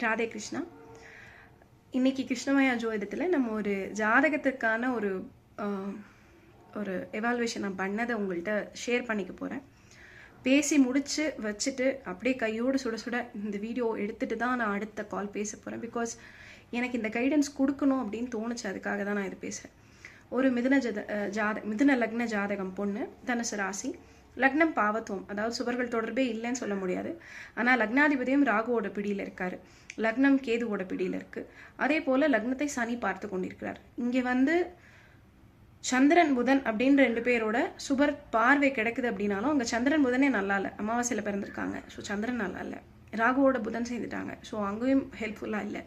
ராதே கிருஷ்ணா. இன்னைக்கு கிருஷ்ணமயா ஜோதிடத்தில் நம்ம ஒரு ஜாதகத்துக்கான ஒரு எவால்வேஷன் நான் பண்ணதை உங்கள்கிட்ட ஷேர் பண்ணிக்க போகிறேன். பேசி முடிச்சு வச்சுட்டு அப்படியே கையோடு சுட சுட இந்த வீடியோ எடுத்துகிட்டு தான் நான் அடுத்த கால் பேச போகிறேன். பிகாஸ் எனக்கு இந்த கைடன்ஸ் கொடுக்கணும் அப்படின்னு தோணுச்சு, அதுக்காக தான் நான் இது பேசுகிறேன். ஒரு மிதுன லக்ன ஜாதகம் பொண்ணு, தனுசு ராசி, லக்னம் பாவத்துவம், அதாவது சுவர்கள் தொடர்பே இல்லைன்னு சொல்ல முடியாது. ஆனால் லக்னாதிபதியும் ராகுவோட பிடியில் இருக்காரு, லக்னம் கேதுவோட பிடியில் இருக்கு. அதே போல லக்னத்தை சனி பார்த்து கொண்டிருக்கிறார். இங்கே சந்திரன் புதன் அப்படின்னு 2 பேரோட சுபர் பார்வை கிடைக்குது அப்படின்னாலும் அங்கே சந்திரன் புதனே நல்லா இல்லை, அமாவாசையில் பிறந்திருக்காங்க. ஸோ சந்திரன் நல்லா இல்லை. ராகுவோட புதன் சேர்ந்துட்டாங்க, ஸோ அங்கேயும் ஹெல்ப்ஃபுல்லாக இல்லை.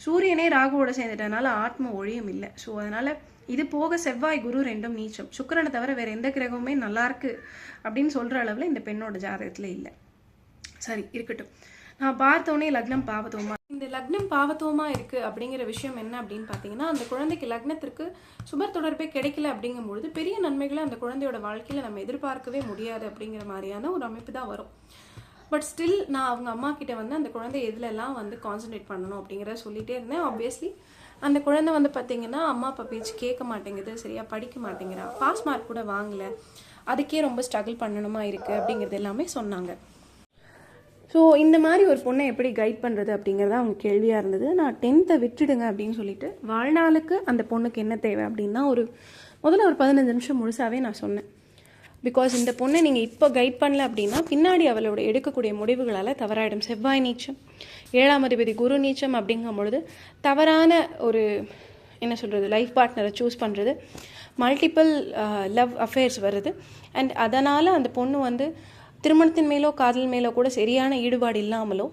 சூரியனே ராகுவோட சேர்ந்துட்டனால ஆத்ம ஒழியும் இல்லை. ஸோ அதனால இது போக செவ்வாய் குரு 2ம் நீச்சம். சுக்கிரனை தவிர வேற எந்த கிரகமுமே நல்லா இருக்கு அப்படின்னு சொல்ற அளவில் இந்த பெண்ணோட ஜாதகத்துல இல்லை. சரி இருக்கட்டும். நான் பார்த்தோன்னே லக்னம் பாவத்துவமா, இந்த லக்னம் பாவத்துவமா இருக்கு அப்படிங்கிற விஷயம் என்ன அப்படின்னு பார்த்தீங்கன்னா, அந்த குழந்தைக்கு லக்னத்திற்கு சுபர் தொடர்பே கிடைக்கல அப்படிங்கும்பொழுது பெரிய நன்மைகளை அந்த குழந்தையோட வாழ்க்கையில நம்ம எதிர்பார்க்கவே முடியாது அப்படிங்கிற மாதிரியான ஒரு அமைப்பு தான் வரும். பட் ஸ்டில் நான் அவங்க அம்மா கிட்ட அந்த குழந்தை எதுலெல்லாம் கான்சன்ட்ரேட் பண்ணணும் அப்படிங்கிறத சொல்லிட்டே இருந்தேன். ஆப்வியஸ்லி அந்த குழந்தை பார்த்தீங்கன்னா அம்மா அப்பா பேச்சு கேட்க மாட்டேங்குது, சரியா படிக்க மாட்டேங்கிறா, பாஸ் மார்க் கூட வாங்கலை, அதுக்கே ரொம்ப ஸ்ட்ரகிள் பண்ணணுமா இருக்குது அப்படிங்கிறது எல்லாமே சொன்னாங்க. ஸோ இந்த மாதிரி ஒரு பொண்ணை எப்படி கைட் பண்ணுறது அப்படிங்கிறத அவங்க கேள்வியாக இருந்தது. நான் 10th விட்டுடுங்க அப்படின்னு சொல்லிட்டு வாழ்நாளுக்கு அந்த பொண்ணுக்கு என்ன தேவை அப்படின்னா முதல்ல ஒரு 15 நிமிஷம் முழுசாகவே நான் சொன்னேன். பிகாஸ் இந்த பொண்ணை நீங்கள் இப்போ கைட் பண்ணல அப்படின்னா பின்னாடி அவளோட எடுக்கக்கூடிய முடிவுகளால் தவறாயிடும். செவ்வாய் நீச்சம், 7ஆம் அதிபதி குரு நீச்சம் அப்படிங்கும் பொழுது தவறான ஒரு என்ன சொல்கிறது லைஃப் பார்ட்னரை சூஸ் பண்ணுறது, மல்டிபிள் லவ் அஃபேர்ஸ் வருது. அண்ட் அதனால் அந்த பொண்ணு திருமணத்தின் மேலோ காதல் மேலோ கூட சரியான ஈடுபாடு இல்லாமலோ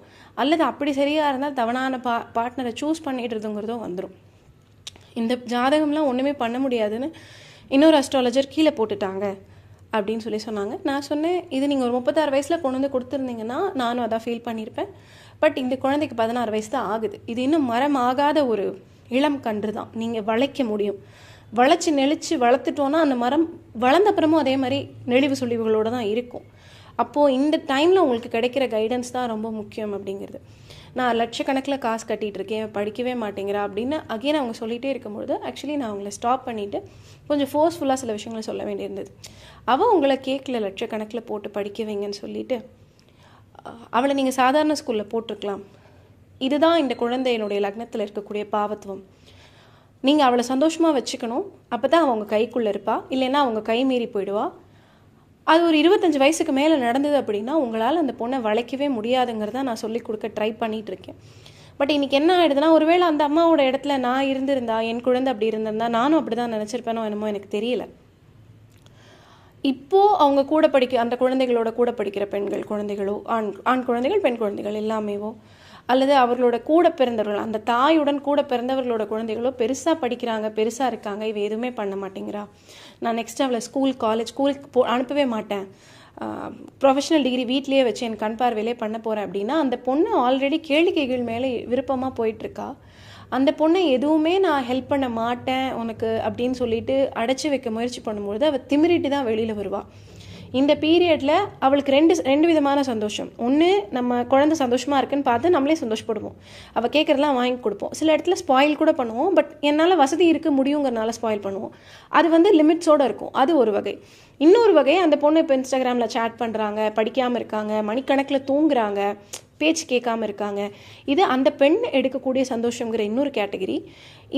அல்லது அப்படி சரியாக இருந்தால் தவறான பார்ட்னரை சூஸ் பண்ணிடுறதுங்கிறதோ வந்துடும். இந்த ஜாதகம்லாம் ஒன்றுமே பண்ண முடியாதுன்னு இன்னொரு அஸ்ட்ராலஜர் கீழே போட்டுட்டாங்க அப்படின்னு சொன்னாங்க. நான் சொன்னேன், இது நீங்கள் ஒரு 36 வயசில் கொண்டு கொடுத்துருந்தீங்கன்னா நானும் அதான் ஃபீல் பண்ணியிருப்பேன். பட் இந்த குழந்தைக்கு 16 வயசு தான் ஆகுது. இது இன்னும் மரம் ஆகாத ஒரு இளம் கன்று தான். நீங்கள் வளைக்க முடியும், வளைச்சி நெளிச்சு வளர்த்துட்டோன்னா அந்த மரம் வளர்ந்த அப்புறமும் அதே மாதிரி நெளிவு சுழிவுகளோடு தான் இருக்கும். அப்போது இந்த டைமில் உங்களுக்கு கிடைக்கிற கைடன்ஸ் தான் ரொம்ப முக்கியம் அப்படிங்கிறது. நான் லட்சக்கணக்கில் காசு கட்டிகிட்டு இருக்கேன், படிக்கவே மாட்டேங்கிறா அப்படின்னு அகைன் அவங்க சொல்லிகிட்டே இருக்கும்பொழுது ஆக்சுவலி நான் அவங்கள ஸ்டாப் பண்ணிவிட்டு கொஞ்சம் ஃபோர்ஸ்ஃபுல்லாக சில விஷயங்களை சொல்ல வேண்டியிருந்தது. அவள் உங்களை கேட்கல லட்சக்கணக்கில் போட்டு படிக்க வைங்கன்னு சொல்லிட்டு அவளை நீங்கள் சாதாரண ஸ்கூலில் போட்டிருக்கலாம். இதுதான் இந்த குழந்தையினுடைய லக்னத்தில் இருக்கக்கூடிய பாவத்துவம். நீங்கள் அவளை சந்தோஷமாக வச்சுக்கணும், அப்போ தான் அவங்க கைக்குள்ளே இருப்பா, இல்லைன்னா அவங்க கை மீறி போயிடுவா. அது ஒரு 25 வயசுக்கு மேலே நடந்தது அப்படின்னா உங்களால் அந்த பொண்ணை வளைக்கவே முடியாதுங்கிறத நான் சொல்லிக் கொடுக்க ட்ரை பண்ணிகிட்டு இருக்கேன். பட் இன்றைக்கி என்ன ஆகிடுதுன்னா, ஒருவேளை அந்த அம்மாவோட இடத்துல நான் இருந்திருந்தா, என் குழந்தை அப்படி இருந்திருந்தா நானும் அப்படி தான் நினச்சிருப்பேனோ என்னமோ எனக்கு தெரியல. இப்போது அவங்க கூட அந்த குழந்தைகளோட கூட படிக்கிற பெண்கள் குழந்தைகளோ, ஆண் குழந்தைகள் பெண் குழந்தைகள் எல்லாமேவோ, அல்லது அவர்களோட கூட பிறந்தவர்கள், அந்த தாயுடன் கூட பிறந்தவர்களோட குழந்தைகளோ பெருசாக படிக்கிறாங்க, பெருசாக இருக்காங்க, இவ எதுவுமே பண்ண மாட்டேங்கிறா, நான் நெக்ஸ்ட் அவளை ஸ்கூலுக்கு அனுப்பவே மாட்டேன், ப்ரொஃபஷனல் டிகிரி வீட்லேயே வச்சு என் கண் பார்வையிலே பண்ண போகிறேன் அப்படின்னா அந்த பொண்ணு ஆல்ரெடி கேளிக்கைகள் மேலே விருப்பமாக போயிட்டுருக்கா. அந்த பொண்ணை எதுவுமே நான் ஹெல்ப் பண்ண மாட்டேன் உனக்கு அப்படின்னு சொல்லிட்டு அடைச்சி வைக்க முயற்சி பண்ணும்பொழுது அவள் திமிரிட்டு தான் வெளியில் வருவாள். இந்த பீரியடில் அவளுக்கு ரெண்டு விதமான சந்தோஷம். ஒன்று, நம்ம குழந்தை சந்தோஷமாக இருக்குன்னு பார்த்து நம்மளே சந்தோஷப்படுவோம், அவள் கேட்குறதெல்லாம் வாங்கி கொடுப்போம். சில இடத்துல ஸ்பாயில் கூட பண்ணுவோம், பட் என்னால் வசதி இருக்க முடியுங்கிறனால ஸ்பாயில் பண்ணுவோம். அது லிமிட்ஸோடு இருக்கும், அது ஒரு வகை. இன்னொரு வகை, அந்த பொண்ணு இப்போ இன்ஸ்டாகிராமில் சேட் பண்ணுறாங்க, படிக்காமல் இருக்காங்க, மணிக்கணக்கில் தூங்குறாங்க, பேச்சு கேட்காம இருக்காங்க, இது அந்த பெண் எடுக்கக்கூடிய சந்தோஷங்கிற இன்னொரு கேட்டகரி.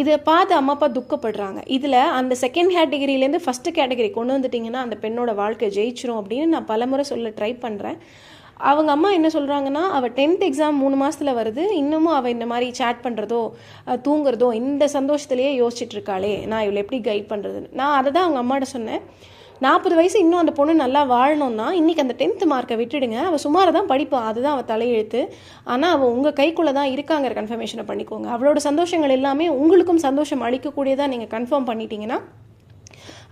இதை பார்த்து அம்மா அப்பா துக்கப்படுறாங்க. இதில் அந்த செகண்ட் கேட்டகரியிலேருந்து ஃபஸ்ட்டு கேட்டகரி கொண்டு வந்துட்டிங்கன்னா அந்த பெண்ணோட வாழ்க்கை ஜெயிச்சிரும் அப்படின்னு நான் பலமுறை சொல்ல ட்ரை பண்ணுறேன். அவங்க அம்மா என்ன சொல்கிறாங்கன்னா, அவள் 10th எக்ஸாம் 3 மாதத்தில் வருது, இன்னமும் அவள் இந்த மாதிரி சேட் பண்ணுறதோ தூங்குறதோ இந்த சந்தோஷத்துலேயே யோசிச்சுட்டு இருக்காளே, நான் இவளை எப்படி கைட் பண்ணுறதுன்னு. நான் அதை தான் அவங்க அம்மாட்ட சொன்னேன். 40 வயசு இன்னும் அந்த பொண்ணு நல்லா வாழணும்னா இன்றைக்கி அந்த 10th மார்க்கை விட்டுடுங்க, அவள் சுமாராக தான் படிப்பாள், அதுதான் அவள் தலையெழுத்து. ஆனால் அவள் உங்கள் கைக்குள்ளே தான் இருக்காங்கிற கன்ஃபர்மேஷனை பண்ணிக்கோங்க. அவளோட சந்தோஷங்கள் எல்லாமே உங்களுக்கும் சந்தோஷம் அளிக்கக்கூடியதாக நீங்கள் கன்ஃபார்ம் பண்ணிட்டீங்கன்னா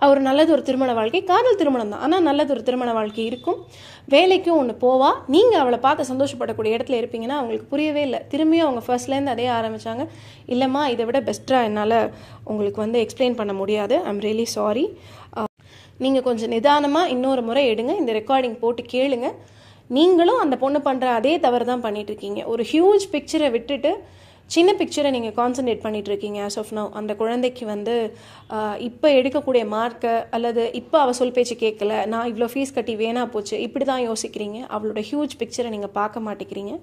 அவர் நல்லது ஒரு திருமண வாழ்க்கை, காதல் திருமணம் தான், ஆனால் நல்லது ஒரு திருமண வாழ்க்கை இருக்கும். வேலைக்கும் ஒன்று போவா, நீங்கள் அவளை பார்த்து சந்தோஷப்படக்கூடிய இடத்துல இருப்பீங்கன்னா அவங்களுக்கு புரியவே இல்லை. திரும்பியும் அவங்க ஃபர்ஸ்ட்லேருந்து அதே ஆரம்பித்தாங்க. இல்லைம்மா, இதை விட பெஸ்ட்டாக என்னால் உங்களுக்கு எக்ஸ்பிளைன் பண்ண முடியாது, ஐம் ரியலி சாரி, நீங்கள் கொஞ்சம் நிதானமாக இன்னொரு முறை எடுங்க, இந்த ரெக்கார்டிங் போட்டு கேளுங்க, நீங்களும் அந்த பொண்ணு பண்ணுற அதே தவறு தான் பண்ணிகிட்ருக்கீங்க. ஒரு ஹியூஜ் பிக்சரை விட்டுட்டு சின்ன பிக்சரை நீங்கள் கான்சன்ட்ரேட் பண்ணிகிட்ருக்கீங்க. ஆஸ் ஆஃப் நவ் அந்த குழந்தைக்கு வந்து இப்போ எடுக்கக்கூடிய மார்க்கை அல்லது இப்போ அவள் சொல் பேச்சு கேட்கல, நான் இவ்வளோ ஃபீஸ் கட்டி வேணா போச்சு, இப்படி தான் யோசிக்கிறீங்க. அவளோட ஹியூஜ் பிக்சரை நீங்கள் பார்க்க மாட்டேங்கிறீங்க.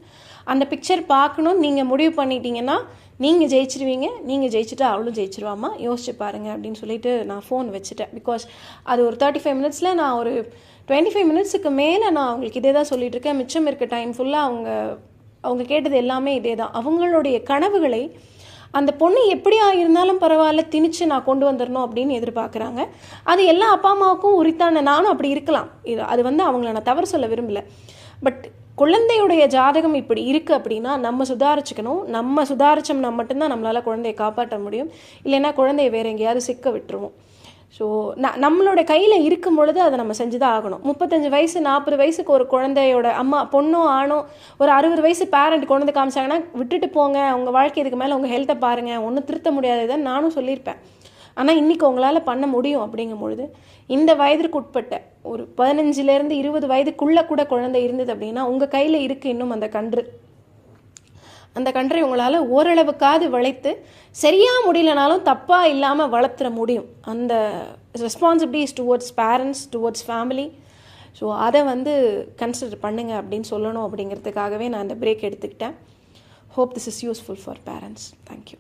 அந்த பிக்சர் பார்க்கணுன்னு நீங்கள் முடிவு பண்ணிட்டீங்கன்னா நீங்கள் ஜெயிச்சிருவீங்க. நீங்கள் ஜெயிச்சுட்டு அவளும் ஜெயிச்சிருவாமா, யோசிச்சு பாருங்கள் அப்படின்னு சொல்லிட்டு நான் ஃபோன் வச்சுட்டேன். பிகாஸ் அது ஒரு 35 மினிட்ஸில் நான் ஒரு 25 மினிட்ஸுக்கு மேலே நான் அவங்களுக்கு இதே தான் சொல்லிகிட்ருக்கேன். மிச்சம் இருக்க டைம் ஃபுல்லாக அவங்க கேட்டது எல்லாமே இதே தான். அவங்களுடைய கனவுகளை அந்த பொண்ணு எப்படியா இருந்தாலும் பரவாயில்ல திணிச்சு நான் கொண்டு வந்துடணும் அப்படின்னு எதிர்பார்க்குறாங்க. அது எல்லா அப்பா அம்மாவுக்கும் உரித்தான, நானும் அப்படி இருக்கலாம். அது வந்து அவங்கள நான் தவறு சொல்ல விரும்பலை. பட் குழந்தையுடைய ஜாதகம் இப்படி இருக்குது அப்படின்னா நம்ம சுதாரிச்சுக்கணும். நம்ம சுதாரிச்சோம்னா மட்டும்தான் நம்மளால் குழந்தையை காப்பாற்ற முடியும். இல்லைன்னா குழந்தைய வேறு எங்கேயாவது சிக்க விட்டுருவோம். ஸோ நம்மளோட கையில் இருக்கும் பொழுது அதை நம்ம செஞ்சு தான் ஆகணும். 35 வயசு 40 வயசுக்கு ஒரு குழந்தையோட அம்மா பொண்ணோ ஆணோ ஒரு 60 வயசு பேரண்ட் கொண்டு காமிச்சாங்கன்னா விட்டுட்டு போங்க, உங்கள் வாழ்க்கை இதுக்கு மேலே உங்கள் ஹெல்த்தை பாருங்கள், ஒன்றும் திருத்த முடியாதுன்னு நானும் சொல்லியிருப்பேன். ஆனால் இன்றைக்கி உங்களால் பண்ண முடியும். அப்படிங்கும் பொழுது இந்த வயதிற்கு உட்பட்ட ஒரு 15லேருந்து 20 வயதுக்குள்ளே கூட குழந்தை இருந்தது அப்படின்னா உங்கள் கையில் இருக்குது இன்னும் அந்த கன்றை உங்களால் ஓரளவுக்காவது வளைத்து சரியாக முடியலனாலும் தப்பாக இல்லாமல் வளர்த்துற முடியும். அந்த responsibilities towards parents, towards family. So அதை வந்து கன்சிடர் பண்ணுங்க அப்படின்னு சொல்லணும். அப்படிங்கிறதுக்காகவே நான் அந்த பிரேக் எடுத்துக்கிட்டேன். Hope this is useful for parents. Thank you.